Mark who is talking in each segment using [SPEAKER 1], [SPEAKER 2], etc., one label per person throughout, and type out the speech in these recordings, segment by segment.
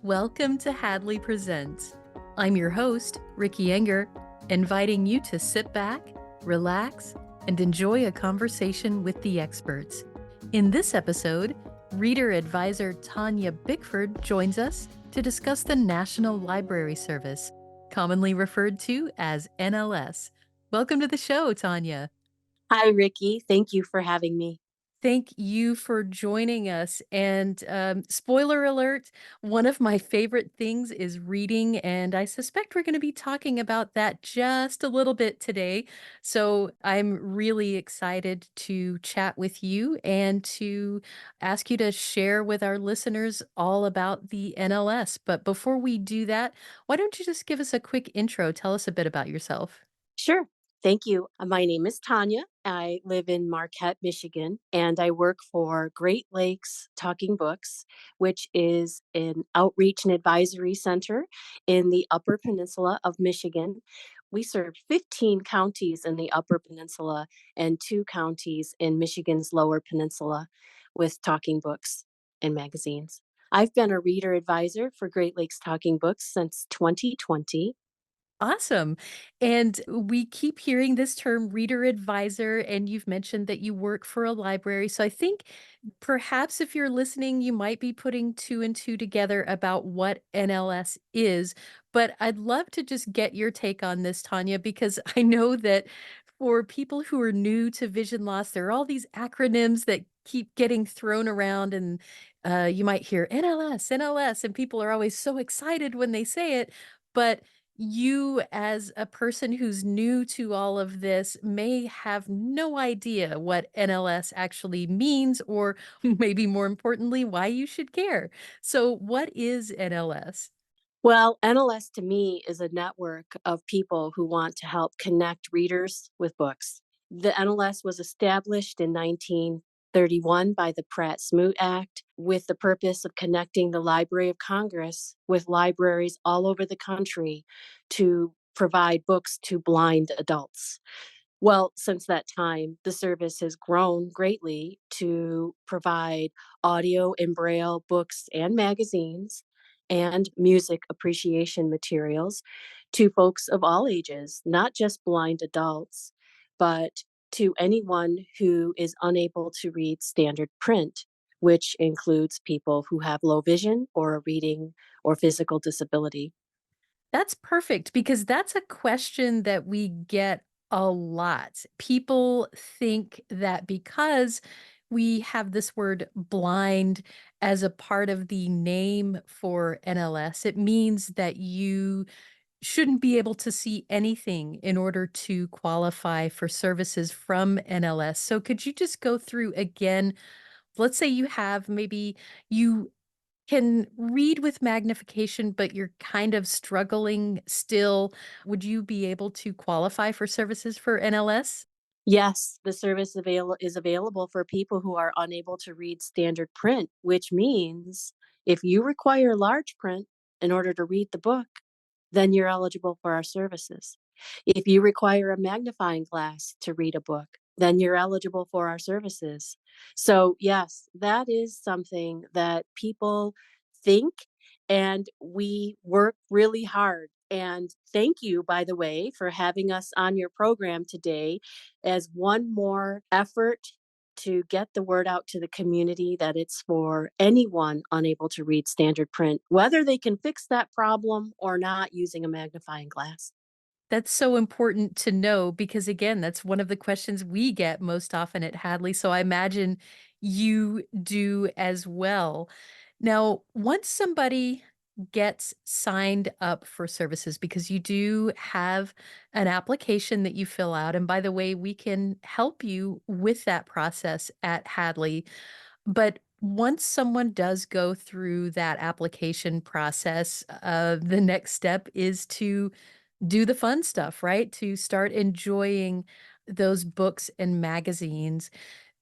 [SPEAKER 1] Welcome to Hadley Presents. I'm your host, Ricky Enger, inviting you to sit back, relax, and enjoy a conversation with the experts. In this episode, reader advisor Tonia Bickford joins us to discuss the National Library Service, commonly referred to as NLS. Welcome to the show, Tonia.
[SPEAKER 2] Hi, Ricky. Thank you for having me.
[SPEAKER 1] Thank you for joining us. And spoiler alert, one of my favorite things is reading, and I suspect we're going to be talking about that just a little bit today. So I'm really excited to chat with you and to ask you to share with our listeners all about the NLS. But before we do that, why don't you just give us a quick intro? Tell us a bit about yourself.
[SPEAKER 2] Sure. Thank you. My name is Tanya. I live in Marquette, Michigan, and I work for Great Lakes Talking Books, which is an outreach and advisory center in the Upper Peninsula of Michigan. We serve 15 counties in the Upper Peninsula and 2 counties in Michigan's Lower Peninsula with talking books and magazines. I've been a reader advisor for Great Lakes Talking Books since 2020.
[SPEAKER 1] Awesome. And we keep hearing this term reader advisor, and you've mentioned that you work for a library. So I think perhaps if you're listening, you might be putting two and two together about what NLS is. But I'd love to just get your take on this, Tanya, because I know that for people who are new to vision loss, there are all these acronyms that keep getting thrown around, and you might hear NLS, NLS, and people are always so excited when they say it. But you, as a person who's new to all of this, may have no idea what NLS actually means, or maybe more importantly, why you should care. So, what is NLS?
[SPEAKER 2] Well, NLS to me is a network of people who want to help connect readers with books. The NLS was established in 1931 by the Pratt-Smoot Act with the purpose of connecting the Library of Congress with libraries all over the country to provide books to blind adults. Well, since that time, the service has grown greatly to provide audio and braille books and magazines and music appreciation materials to folks of all ages, not just blind adults, but to anyone who is unable to read standard print, which includes people who have low vision or a reading or physical disability.
[SPEAKER 1] That's perfect because that's a question that we get a lot. People think that because we have this word blind as a part of the name for NLS, it means that you shouldn't be able to see anything in order to qualify for services from NLS. So could you just go through again? Let's say you have maybe you can read with magnification, but you're kind of struggling still. Would you be able to qualify for services for NLS?
[SPEAKER 2] Yes, the service is available for people who are unable to read standard print, which means if you require large print in order to read the book, then you're eligible for our services. If you require a magnifying glass to read a book, then you're eligible for our services. So, yes, that is something that people think, and we work really hard. And thank you, by the way, for having us on your program today as one more effort to get the word out to the community that it's for anyone unable to read standard print, whether they can fix that problem or not using a magnifying glass.
[SPEAKER 1] That's so important to know because, again, that's one of the questions we get most often at Hadley. So I imagine you do as well. Now, once somebody gets signed up for services, because you do have an application that you fill out, and by the way, we can help you with that process at Hadley. But once someone does go through that application process, the next step is to do the fun stuff, right? To start enjoying those books and magazines.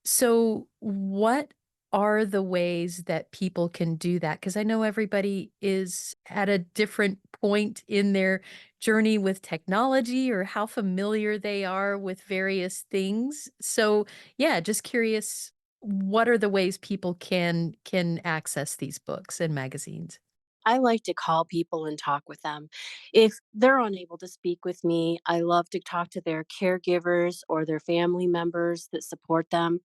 [SPEAKER 1] So, what are the ways that people can do that? Because I know everybody is at a different point in their journey with technology or how familiar they are with various things. So, yeah, just curious, what are the ways people can access these books and magazines?
[SPEAKER 2] I like to call people and talk with them. If they're unable to speak with me, I love to talk to their caregivers or their family members that support them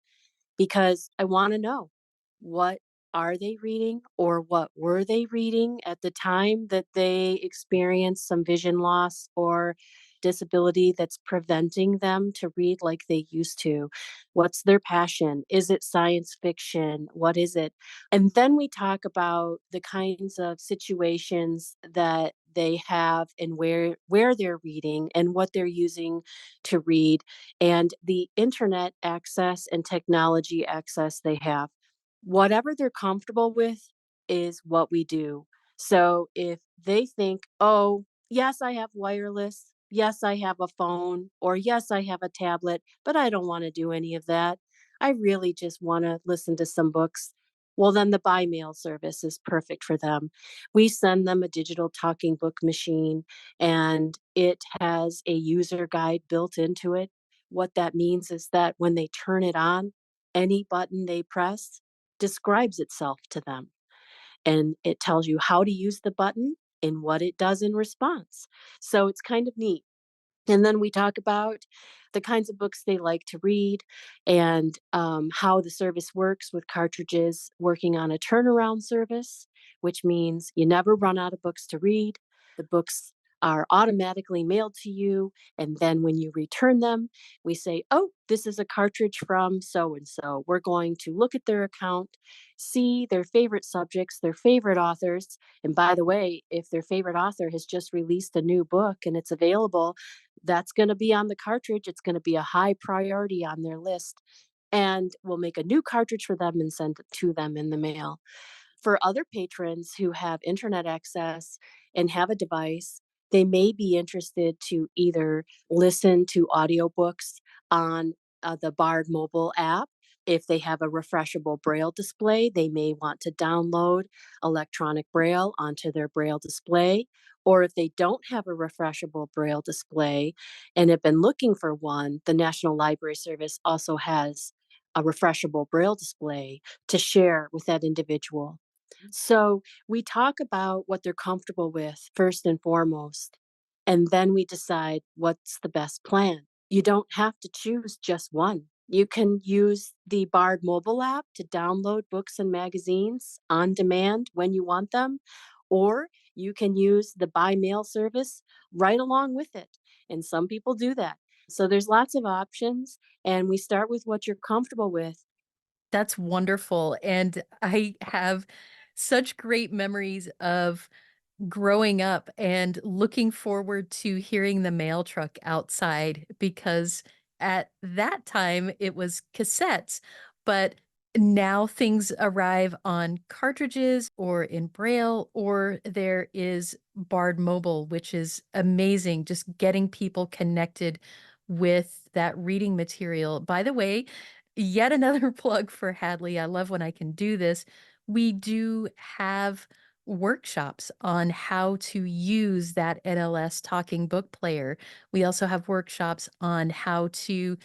[SPEAKER 2] because I want to know, what are they reading or what were they reading at the time that they experienced some vision loss or disability that's preventing them to read like they used to? What's their passion? Is it science fiction? What is it? And then we talk about the kinds of situations that they have and where they're reading and what they're using to read and the internet access and technology access they have. Whatever they're comfortable with is what we do. So if they think, oh, yes, I have wireless, yes, I have a phone, or yes, I have a tablet, but I don't want to do any of that. I really just want to listen to some books. Well, then the buy mail service is perfect for them. We send them a digital talking book machine, and it has a user guide built into it. What that means is that when they turn it on, any button they press describes itself to them, and it tells you how to use the button and what it does in response. So it's kind of neat. And then we talk about the kinds of books they like to read and how the service works with cartridges working on a turnaround service, which means you never run out of books to read. The books are automatically mailed to you. And then when you return them, we say, oh, this is a cartridge from so and so. We're going to look at their account, see their favorite subjects, their favorite authors. And by the way, if their favorite author has just released a new book and it's available, that's gonna be on the cartridge, it's gonna be a high priority on their list, and we'll make a new cartridge for them and send it to them in the mail. For other patrons who have internet access and have a device, they may be interested to either listen to audiobooks on the Bard mobile app. If they have a refreshable braille display, they may want to download electronic braille onto their braille display. Or if they don't have a refreshable braille display and have been looking for one, the National Library Service also has a refreshable braille display to share with that individual. So we talk about what they're comfortable with first and foremost, and then we decide what's the best plan. You don't have to choose just one. You can use the Bard mobile app to download books and magazines on demand when you want them, or you can use the buy mail service right along with it. And some people do that. So there's lots of options, and we start with what you're comfortable with.
[SPEAKER 1] That's wonderful, and I have such great memories of growing up and looking forward to hearing the mail truck outside because at that time it was cassettes, but now things arrive on cartridges or in braille, or there is Bard Mobile, which is amazing, just getting people connected with that reading material. By the way, yet another plug for Hadley. I love when I can do this. We do have workshops on how to use that NLS talking book player. We also have workshops on how to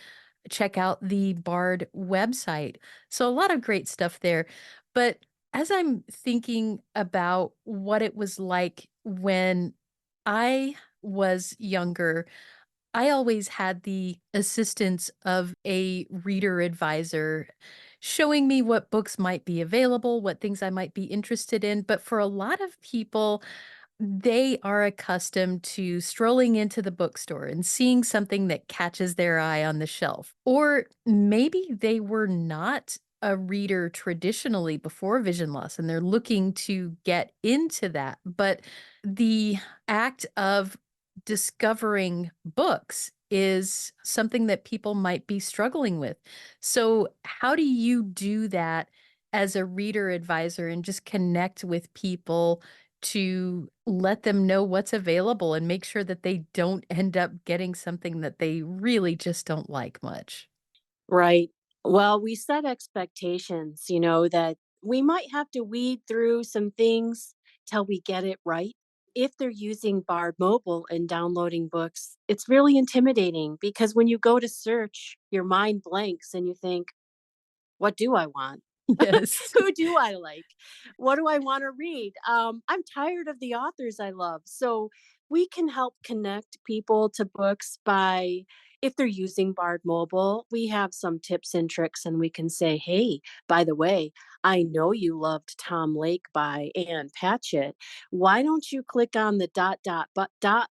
[SPEAKER 1] check out the Bard website. So a lot of great stuff there. But as I'm thinking about what it was like when I was younger, I always had the assistance of a reader advisor showing me what books might be available, what things I might be interested in. But for a lot of people, they are accustomed to strolling into the bookstore and seeing something that catches their eye on the shelf. Or maybe they were not a reader traditionally before vision loss and they're looking to get into that. But the act of discovering books is something that people might be struggling with. So, how do you do that as a reader advisor and just connect with people to let them know what's available and make sure that they don't end up getting something that they really just don't like much?
[SPEAKER 2] Right. Well, we set expectations, that we might have to weed through some things till we get it right. If they're using Bard Mobile and downloading books, it's really intimidating because when you go to search, your mind blanks and you think, what do I want?
[SPEAKER 1] Yes.
[SPEAKER 2] Who do I like? What do I want to read? I'm tired of the authors I love. So we can help connect people to books by, if they're using Bard Mobile, we have some tips and tricks, and we can say, hey, by the way, I know you loved Tom Lake by Ann Patchett. Why don't you click on the dot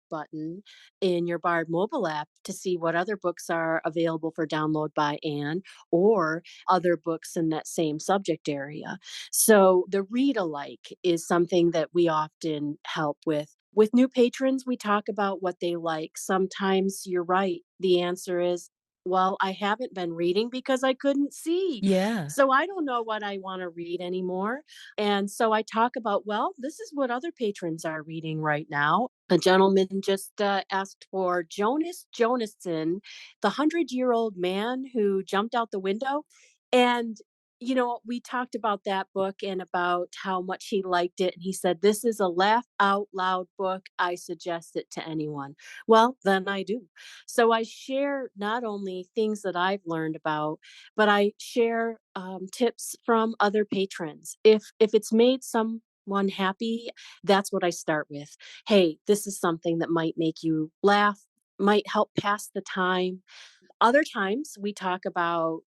[SPEAKER 2] button in your Bard mobile app to see what other books are available for download by Anne, or other books in that same subject area. So the read alike is something that we often help with. With new patrons, we talk about what they like. Sometimes you're right. The answer is, well, I haven't been reading because I couldn't see.
[SPEAKER 1] Yeah.
[SPEAKER 2] So I don't know what I want to read anymore. And so I talk about, well, this is what other patrons are reading right now. A gentleman just asked for Jonas Jonasson, the 100-year-old man who jumped out the window. And, we talked about that book and about how much he liked it. And he said, this is a laugh out loud book. I suggest it to anyone. Well, then I do. So I share not only things that I've learned about, but I share tips from other patrons. If it's made someone happy, that's what I start with. Hey, this is something that might make you laugh, might help pass the time. Other times we talk about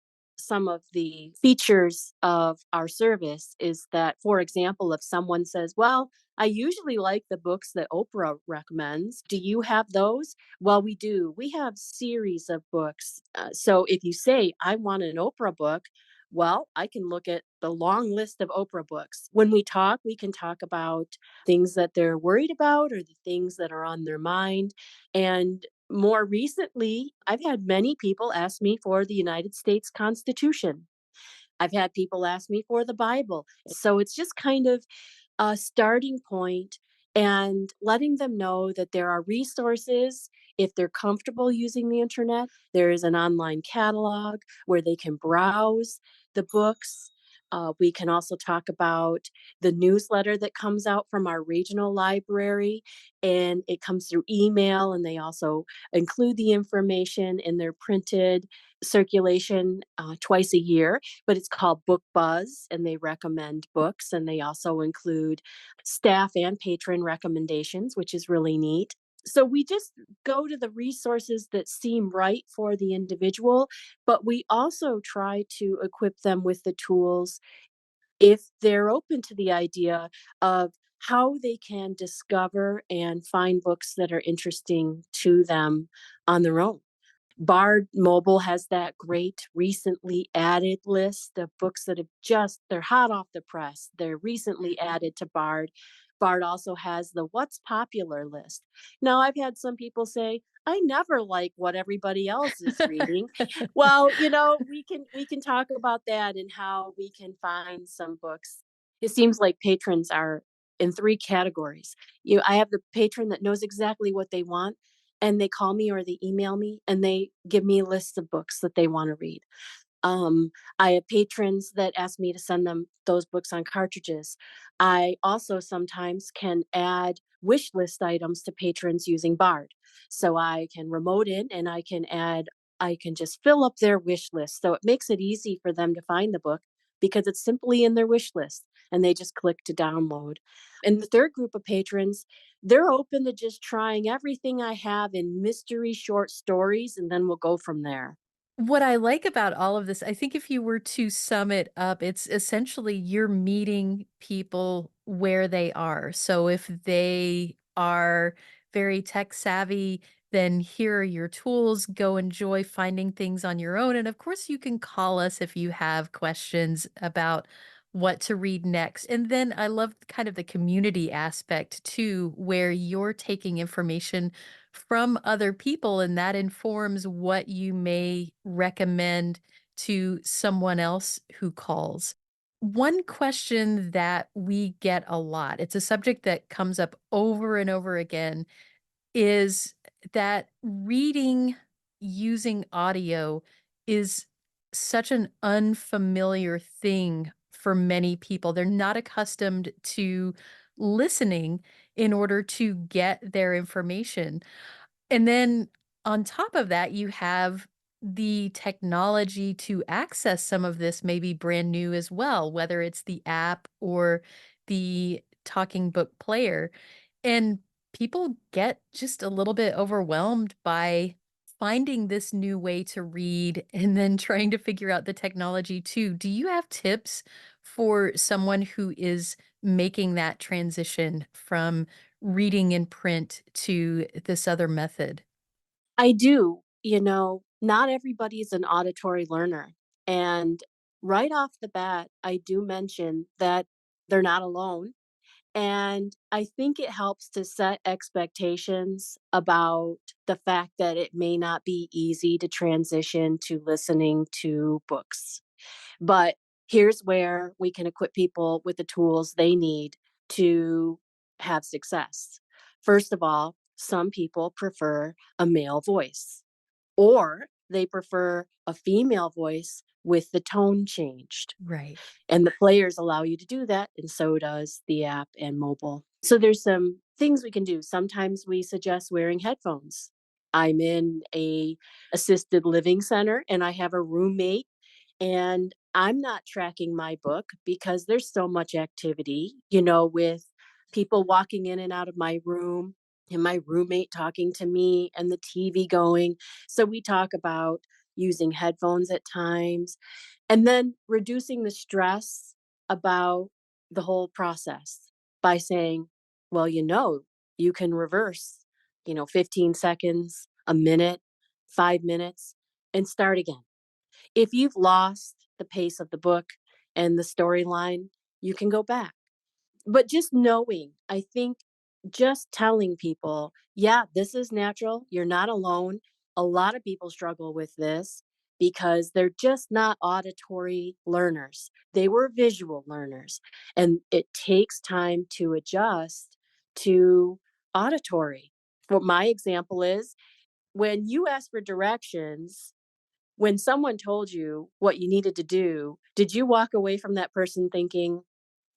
[SPEAKER 2] some of the features of our service is that, for example, if someone says, well, I usually like the books that Oprah recommends. Do you have those? Well, we do. We have series of books. So if you say, I want an Oprah book, well, I can look at the long list of Oprah books. When we talk, we can talk about things that they're worried about or the things that are on their mind. And more recently, I've had many people ask me for the United States Constitution. I've had people ask me for the Bible. So it's just kind of a starting point and letting them know that there are resources if they're comfortable using the internet. There is an online catalog where they can browse the books. We can also talk about the newsletter that comes out from our regional library, and it comes through email, and they also include the information in their printed circulation twice a year, but it's called Book Buzz, and they recommend books, and they also include staff and patron recommendations, which is really neat. So we just go to the resources that seem right for the individual, but we also try to equip them with the tools if they're open to the idea of how they can discover and find books that are interesting to them on their own. Bard Mobile has that great recently added list of books that have they're hot off the press. They're recently added to Bard. Bard also has the what's popular list. Now, I've had some people say, I never like what everybody else is reading. Well, we can talk about that and how we can find some books. It seems like patrons are in three categories. I have the patron that knows exactly what they want, and they call me or they email me and they give me lists of books that they want to read. I have patrons that ask me to send them those books on cartridges. I also sometimes can add wish list items to patrons using Bard. So I can remote in and I can just fill up their wish list. So it makes it easy for them to find the book because it's simply in their wish list and they just click to download. And the third group of patrons, they're open to just trying everything I have in mystery short stories, and then we'll go from there.
[SPEAKER 1] What I like about all of this, I think if you were to sum it up, it's essentially you're meeting people where they are. So if they are very tech savvy, then here are your tools. Go enjoy finding things on your own. And of course, you can call us if you have questions about what to read next. And then I love kind of the community aspect too, where you're taking information from other people, and that informs what you may recommend to someone else who calls. One question that we get a lot, it's a subject that comes up over and over again, is that reading using audio is such an unfamiliar thing for many people. They're not accustomed to listening in order to get their information. And then on top of that, you have the technology to access some of this may be brand new as well, whether it's the app or the talking book player. And people get just a little bit overwhelmed by finding this new way to read and then trying to figure out the technology too. Do you have tips for someone who is making that transition from reading in print to this other method?
[SPEAKER 2] I do. Not everybody's an auditory learner. And right off the bat, I do mention that they're not alone. And I think it helps to set expectations about the fact that it may not be easy to transition to listening to books. But here's where we can equip people with the tools they need to have success. First of all, some people prefer a male voice, or they prefer a female voice with the tone changed.
[SPEAKER 1] Right.
[SPEAKER 2] And the players allow you to do that, and so does the app and mobile. So there's some things we can do. Sometimes we suggest wearing headphones. I'm in a assisted living center and I have a roommate, and I'm not tracking my book because there's so much activity, with people walking in and out of my room and my roommate talking to me and the TV going. So we talk about using headphones at times and then reducing the stress about the whole process by saying, well, you can reverse, 15 seconds, a minute, 5 minutes, and start again. If you've lost the pace of the book and the storyline, you can go back. But just knowing, I think just telling people, yeah, this is natural. You're not alone. A lot of people struggle with this because they're just not auditory learners. They were visual learners. And it takes time to adjust to auditory. For my example is when you ask for directions, when someone told you what you needed to do, did you walk away from that person thinking,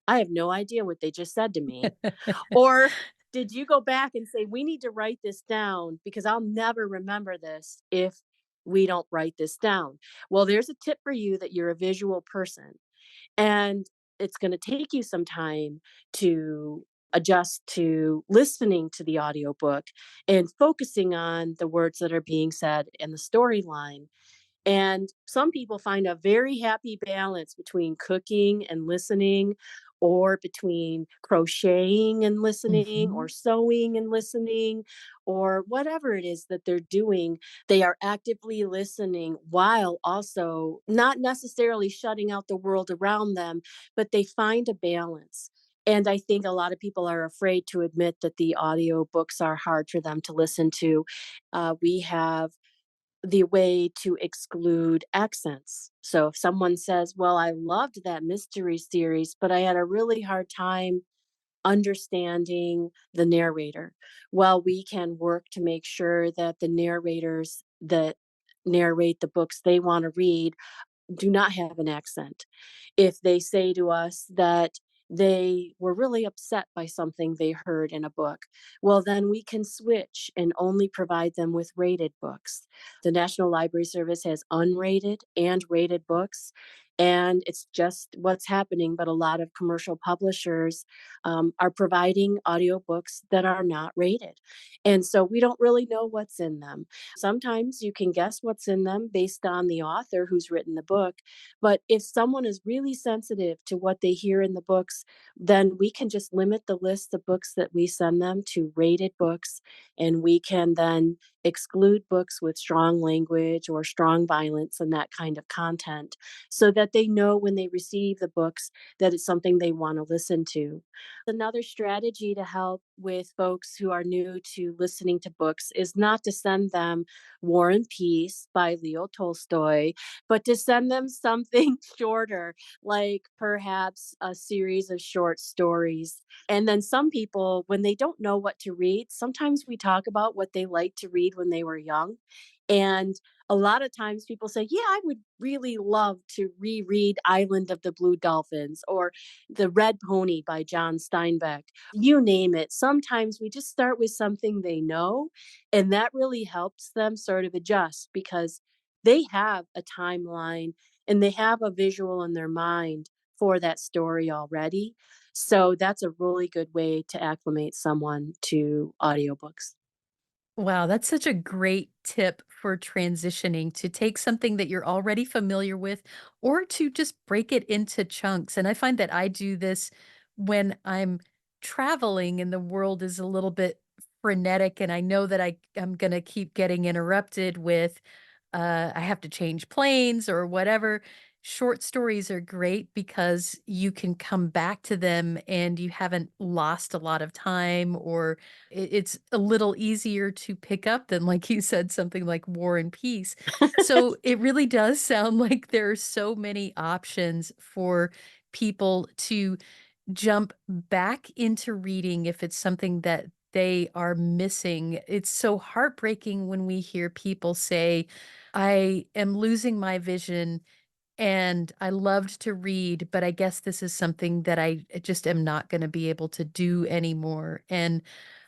[SPEAKER 2] I have no idea what they just said to me? Or did you go back and say, we need to write this down because I'll never remember this if we don't write this down? Well, there's a tip for you that you're a visual person, and it's going to take you some time to adjust to listening to the audiobook and focusing on the words that are being said and the storyline. And some people find a very happy balance between cooking and listening, or between crocheting and listening, or
[SPEAKER 1] Mhm.
[SPEAKER 2] sewing and listening, or whatever it is that they're doing. They are actively listening while also not necessarily shutting out the world around them, but they find a balance. And I think a lot of people are afraid to admit that the audiobooks are hard for them to listen to. We have the way to exclude accents. So if someone says, well, I loved that mystery series, but I had a really hard time understanding the narrator. Well, we can work to make sure that the narrators that narrate the books they want to read do not have an accent. If they say to us that they were really upset by something they heard in a book, well, then we can switch and only provide them with rated books. The National Library Service has unrated and rated books. And it's just what's happening. But a lot of commercial publishers are providing audiobooks that are not rated. And so we don't really know what's in them. Sometimes you can guess what's in them based on the author who's written the book. But if someone is really sensitive to what they hear in the books, then we can just limit the list of books that we send them to rated books. And we can then exclude books with strong language or strong violence and that kind of content so that they know when they receive the books that it's something they want to listen to. Another strategy to help with folks who are new to listening to books is not to send them War and Peace by Leo Tolstoy, but to send them something shorter, like perhaps a series of short stories. And then some people, when they don't know what to read, sometimes we talk about what they liked to read when they were young. And a lot of times people say, yeah, I would really love to reread Island of the Blue Dolphins or The Red Pony by John Steinbeck. You name it. Sometimes we just start with something they know, and that really helps them sort of adjust because they have a timeline and they have a visual in their mind for that story already. So that's a really good way to acclimate someone to audiobooks.
[SPEAKER 1] Wow, that's such a great tip for transitioning to take something that you're already familiar with or to just break it into chunks. And I find that I do this when I'm traveling and the world is a little bit frenetic and I know that I'm going to keep getting interrupted with I have to change planes or whatever. Short stories are great because you can come back to them and you haven't lost a lot of time, or it's a little easier to pick up than, like you said, something like War and Peace. So it really does sound like there are so many options for people to jump back into reading if it's something that they are missing. It's so heartbreaking when we hear people say, I am losing my vision and I loved to read, but I guess this is something that I just am not gonna be able to do anymore, and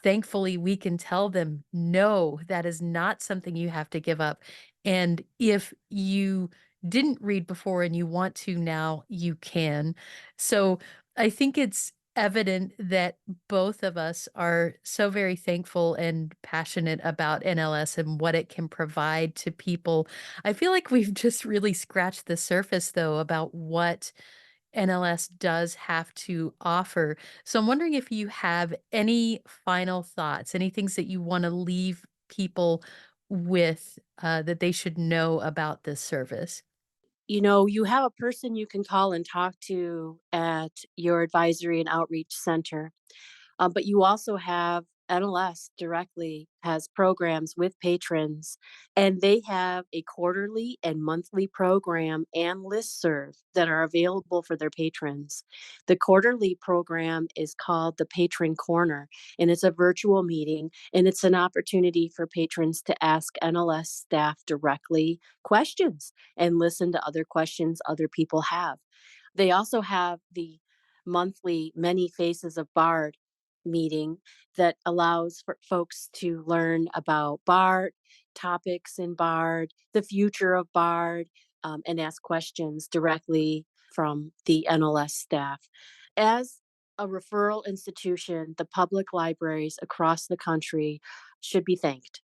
[SPEAKER 1] thankfully, we can tell them, "No, that is not something you have to give up," and if you didn't read before and you want to now, you can. So, I think it's evident that both of us are so very thankful and passionate about NLS and what it can provide to people. I feel like we've just really scratched the surface, though, about what NLS does have to offer. So I'm wondering if you have any final thoughts, any things that you want to leave people with that they should know about this service.
[SPEAKER 2] You know, you have a person you can call and talk to at your advisory and outreach center. But you also have NLS directly has programs with patrons, and they have a quarterly and monthly program and listserv that are available for their patrons. The quarterly program is called the Patron Corner, and it's a virtual meeting, and it's an opportunity for patrons to ask NLS staff directly questions and listen to other questions other people have. They also have the monthly Many Faces of Bard meeting that allows for folks to learn about Bard, topics in Bard, the future of Bard, and ask questions directly from the NLS staff. As a referral institution, the public libraries across the country should be thanked.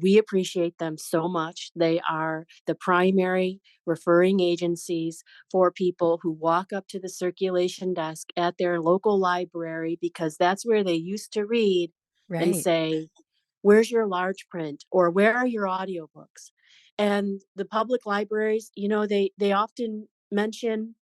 [SPEAKER 2] We appreciate them so much. They are the primary referring agencies for people who walk up to the circulation desk at their local library because that's where they used to read and
[SPEAKER 1] Right.
[SPEAKER 2] say, "Where's your large print?" or "Where are your audiobooks?" And the public libraries, you know, they often mention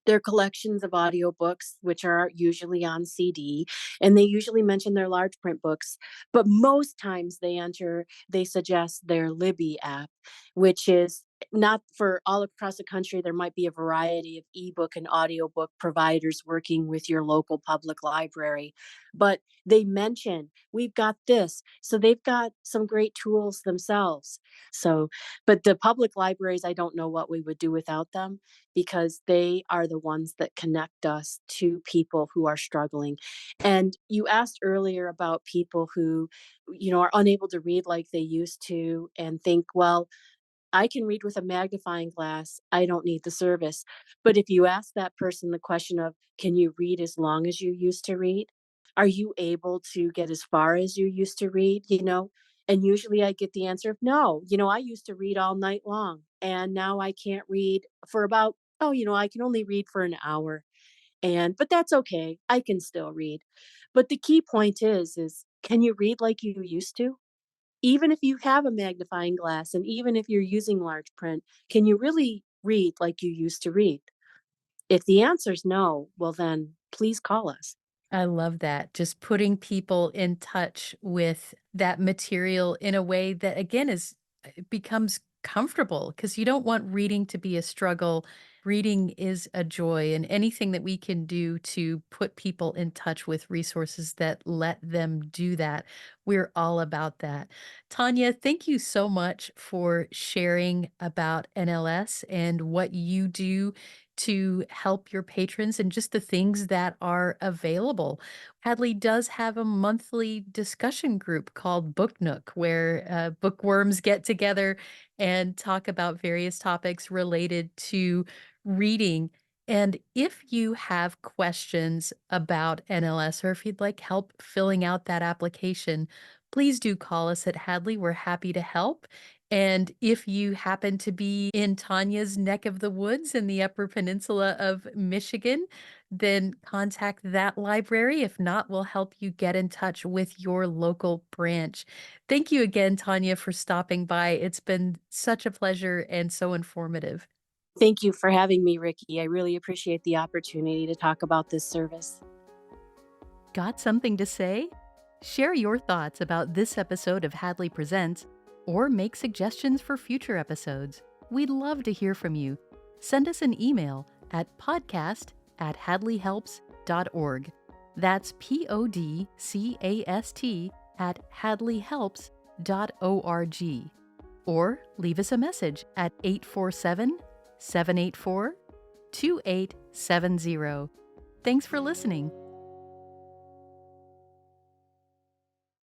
[SPEAKER 2] their collections of audiobooks, which are usually on CD, and they usually mention their large print books, but most times they suggest their Libby app, which is not for all across the country. There might be a variety of ebook and audiobook providers working with your local public library, but they mention, "We've got this." So they've got some great tools themselves. So, but the public libraries, I don't know what we would do without them because they are the ones that connect us to people who are struggling. And you asked earlier about people who, you know, are unable to read like they used to and think, well, I can read with a magnifying glass. I don't need the service. But if you ask that person the question of, can you read as long as you used to read? Are you able to get as far as you used to read? You know, and usually I get the answer of no. You know, I used to read all night long and now I can't read for about, oh, you know, I can only read for an hour. And, but that's okay. I can still read. But the key point is, can you read like you used to? Even if you have a magnifying glass and even if you're using large print, can you really read like you used to read? If the answer is no, well, then please call us.
[SPEAKER 1] I love that. Just putting people in touch with that material in a way that, again, is it becomes comfortable because you don't want reading to be a struggle. Reading is a joy, and anything that we can do to put people in touch with resources that let them do that, we're all about that. Tanya, thank you so much for sharing about NLS and what you do to help your patrons and just the things that are available. Hadley does have a monthly discussion group called Book Nook, where bookworms get together and talk about various topics related to reading. And if you have questions about NLS or if you'd like help filling out that application, please do call us at Hadley. We're happy to help. And if you happen to be in Tanya's neck of the woods in the Upper Peninsula of Michigan, then contact that library. If not, we'll help you get in touch with your local branch. Thank you again, Tanya, for stopping by. It's been such a pleasure and so informative.
[SPEAKER 2] Thank you for having me, Ricky. I really appreciate the opportunity to talk about this service.
[SPEAKER 1] Got something to say? Share your thoughts about this episode of Hadley Presents or make suggestions for future episodes. We'd love to hear from you. Send us an email at podcast@hadleyhelps.org. That's podcast@hadleyhelps.org. Or leave us a message at 847-784-2870. Thanks for listening.